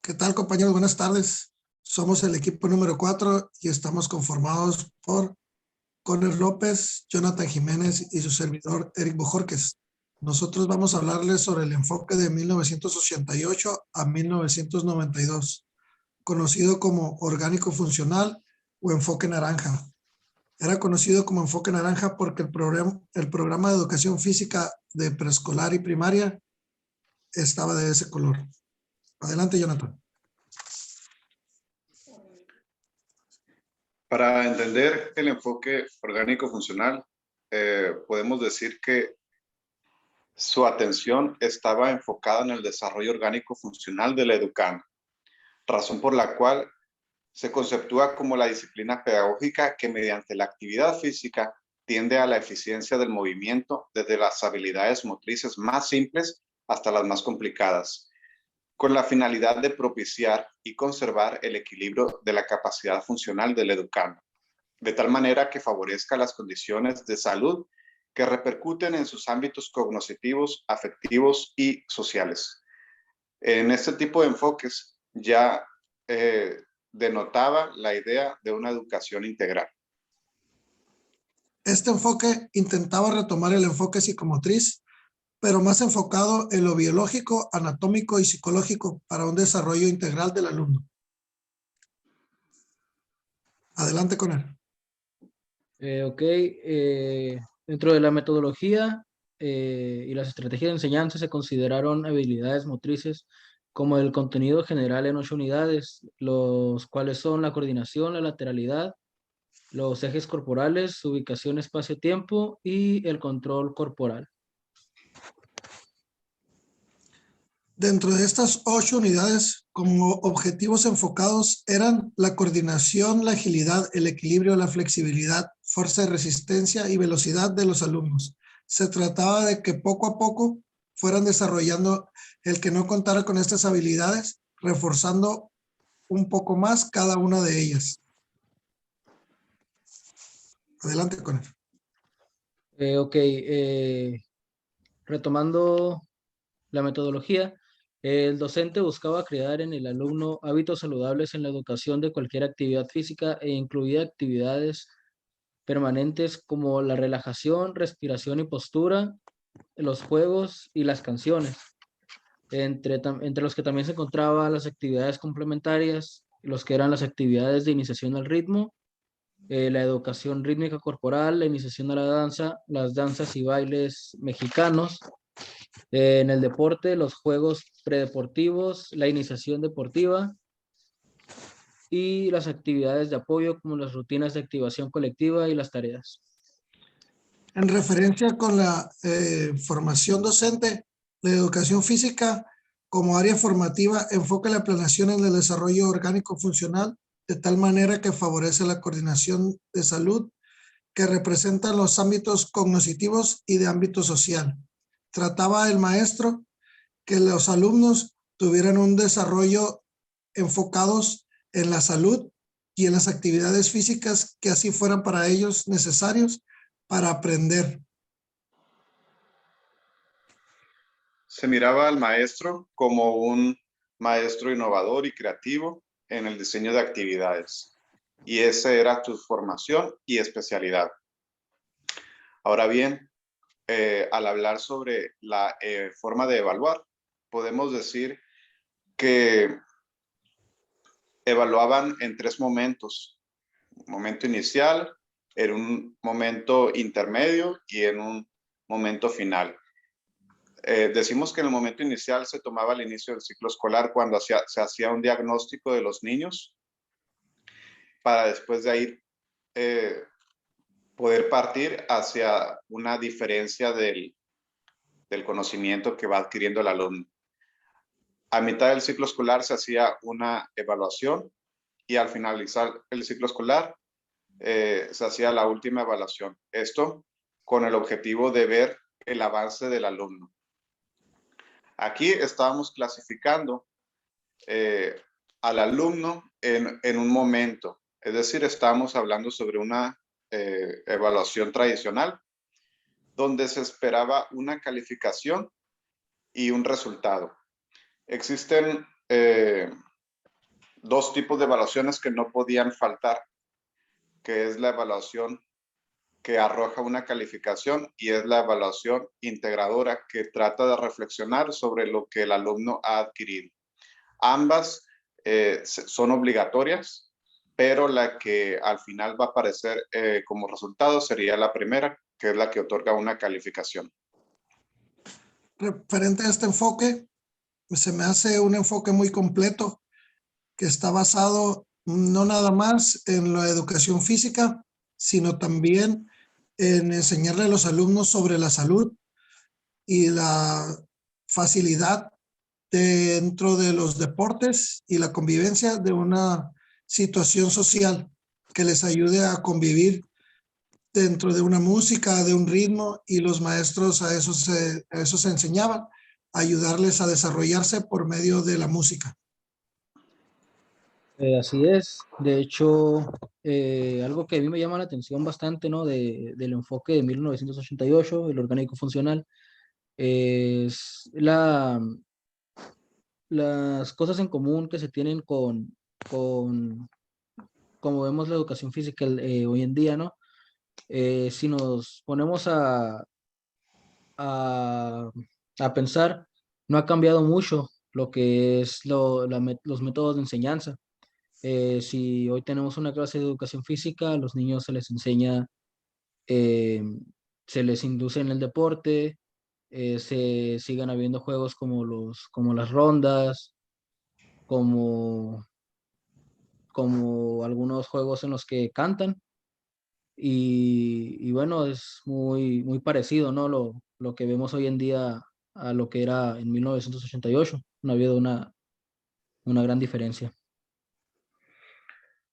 ¿Qué tal, compañeros? Buenas tardes. Somos el equipo número 4 y estamos conformados por Conner López, Jonathan Jiménez y su servidor Eric Bojorquez. Nosotros vamos a hablarles sobre el enfoque de 1988 a 1992, conocido como orgánico funcional o enfoque naranja. Era conocido como enfoque naranja porque el programa de educación física de preescolar y primaria estaba de ese color. Adelante, Jonathan. Para entender el enfoque orgánico funcional, podemos decir que su atención estaba enfocada en el desarrollo orgánico funcional del educando, razón por la cual se conceptúa como la disciplina pedagógica que mediante la actividad física tiende a la eficiencia del movimiento desde las habilidades motrices más simples hasta las más complicadas, con la finalidad de propiciar y conservar el equilibrio de la capacidad funcional del educando, de tal manera que favorezca las condiciones de salud que repercuten en sus ámbitos cognitivos, afectivos y sociales. En este tipo de enfoques ya denotaba la idea de una educación integral. Este enfoque intentaba retomar el enfoque psicomotriz, pero más enfocado en lo biológico, anatómico y psicológico para un desarrollo integral del alumno. Adelante con él. Dentro de la metodología y las estrategias de enseñanza se consideraron habilidades motrices como el contenido general en 8 unidades, los cuales son la coordinación, la lateralidad, los ejes corporales, su ubicación espacio-tiempo y el control corporal. Dentro de estas 8 unidades, como objetivos enfocados eran la coordinación, la agilidad, el equilibrio, la flexibilidad, fuerza de resistencia y velocidad de los alumnos. Se trataba de que poco a poco fueran desarrollando el que no contara con estas habilidades, reforzando un poco más cada una de ellas. Adelante con él. Retomando la metodología, el docente buscaba crear en el alumno hábitos saludables en la educación de cualquier actividad física e incluía actividades permanentes como la relajación, respiración y postura, los juegos y las canciones, entre los que también se encontraban las actividades complementarias, los que eran las actividades de iniciación al ritmo, la educación rítmica corporal, la iniciación a la danza, las danzas y bailes mexicanos, en el deporte, los juegos predeportivos, la iniciación deportiva y las actividades de apoyo como las rutinas de activación colectiva y las tareas. En referencia con la formación docente, la educación física como área formativa enfoca la planeación en el desarrollo orgánico funcional de tal manera que favorece la coordinación de salud que representan los ámbitos cognitivos y de ámbito social. Trataba el maestro que los alumnos tuvieran un desarrollo enfocados en la salud y en las actividades físicas que así fueran para ellos necesarios para aprender. Se miraba al maestro como un maestro innovador y creativo en el diseño de actividades, y esa era su formación y especialidad. Ahora bien, al hablar sobre la forma de evaluar, podemos decir que evaluaban en 3 momentos: un momento inicial, en un momento intermedio y en un momento final. Decimos que en el momento inicial se tomaba el inicio del ciclo escolar cuando se hacía un diagnóstico de los niños para después de ahí poder partir hacia una diferencia del conocimiento que va adquiriendo el alumno. A mitad del ciclo escolar se hacía una evaluación y al finalizar el ciclo escolar se hacía la última evaluación. Esto con el objetivo de ver el avance del alumno. Aquí estábamos clasificando al alumno en un momento, es decir, estamos hablando sobre una evaluación tradicional donde se esperaba una calificación y un resultado. Existen dos tipos de evaluaciones que no podían faltar, que es la evaluación que arroja una calificación y es la evaluación integradora, que trata de reflexionar sobre lo que el alumno ha adquirido. Ambas son obligatorias, pero la que al final va a aparecer como resultado sería la primera, que es la que otorga una calificación. Referente a este enfoque, se me hace un enfoque muy completo que está basado no nada más en la educación física, sino también en enseñarle a los alumnos sobre la salud y la facilidad dentro de los deportes y la convivencia de una situación social que les ayude a convivir dentro de una música, de un ritmo, y los maestros a eso se enseñaban, ayudarles a desarrollarse por medio de la música. Así es. De hecho, algo que a mí me llama la atención bastante, ¿no? Del enfoque de 1988, el orgánico funcional, es las cosas en común que se tienen con como vemos la educación física hoy en día, ¿no? Si nos ponemos a, a pensar, no ha cambiado mucho lo que es los métodos de enseñanza. Si hoy tenemos una clase de educación física, a los niños se les enseña, eh, se les induce en el deporte, se sigan habiendo juegos como las rondas, como, como algunos juegos en los que cantan. Y bueno, es muy parecido, ¿no? Lo que vemos hoy en día a lo que era en 1988. No ha habido una gran diferencia.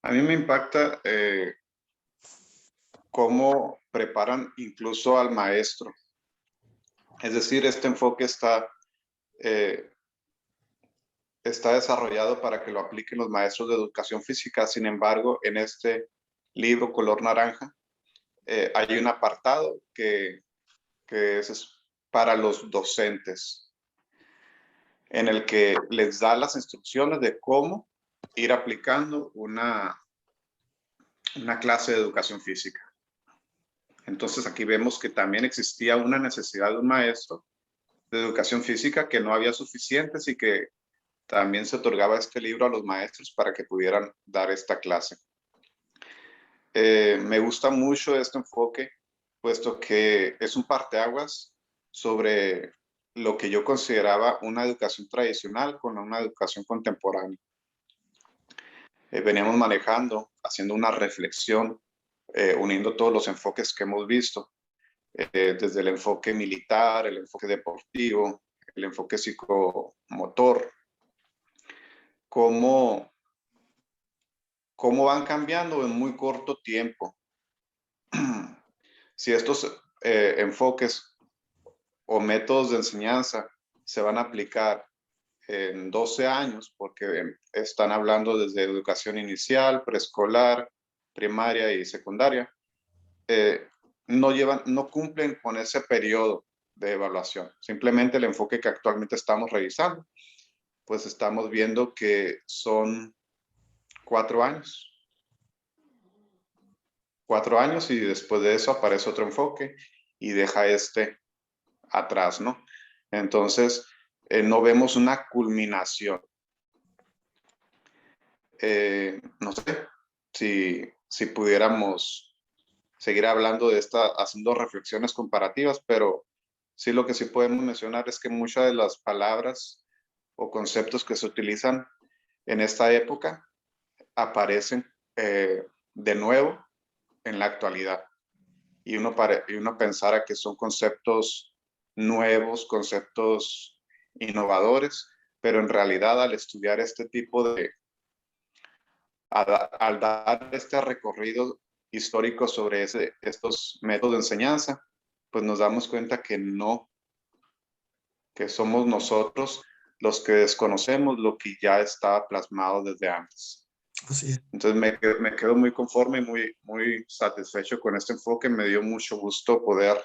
A mí me impacta cómo preparan incluso al maestro. Es decir, este enfoque está desarrollado para que lo apliquen los maestros de educación física. Sin embargo, en este libro color naranja hay un apartado que es para los docentes, en el que les da las instrucciones de cómo ir aplicando una clase de educación física. Entonces aquí vemos que también existía una necesidad de un maestro de educación física, que no había suficientes y que también se otorgaba este libro a los maestros para que pudieran dar esta clase. Me gusta mucho este enfoque, puesto que es un parteaguas sobre lo que yo consideraba una educación tradicional con una educación contemporánea. Veníamos manejando, haciendo una reflexión, uniendo todos los enfoques que hemos visto, desde el enfoque militar, el enfoque deportivo, el enfoque psicomotor, cómo van cambiando en muy corto tiempo. Si estos enfoques o métodos de enseñanza se van a aplicar en 12 años, porque están hablando desde educación inicial, preescolar, primaria y secundaria, no cumplen con ese periodo de evaluación. Simplemente el enfoque que actualmente estamos revisando, pues estamos viendo que son 4 años. 4 años y después de eso aparece otro enfoque y deja este atrás, ¿no? Entonces, no vemos una culminación. No sé si pudiéramos seguir hablando de haciendo reflexiones comparativas, pero sí lo que sí podemos mencionar es que muchas de las palabras o conceptos que se utilizan en esta época aparecen de nuevo en la actualidad. Y uno pensara que son conceptos nuevos, conceptos innovadores, pero en realidad al estudiar este tipo al dar este recorrido histórico sobre estos métodos de enseñanza, pues nos damos cuenta que no, que somos nosotros los que desconocemos lo que ya estaba plasmado desde antes. Así es. Entonces me quedo muy conforme y muy satisfecho con este enfoque. Me dio mucho gusto poder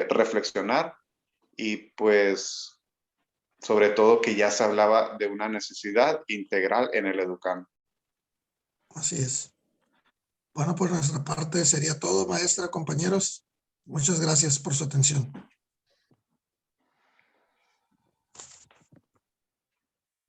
reflexionar y pues sobre todo que ya se hablaba de una necesidad integral en el Educan. Así es. Bueno, por nuestra parte sería todo, maestra, compañeros. Muchas gracias por su atención.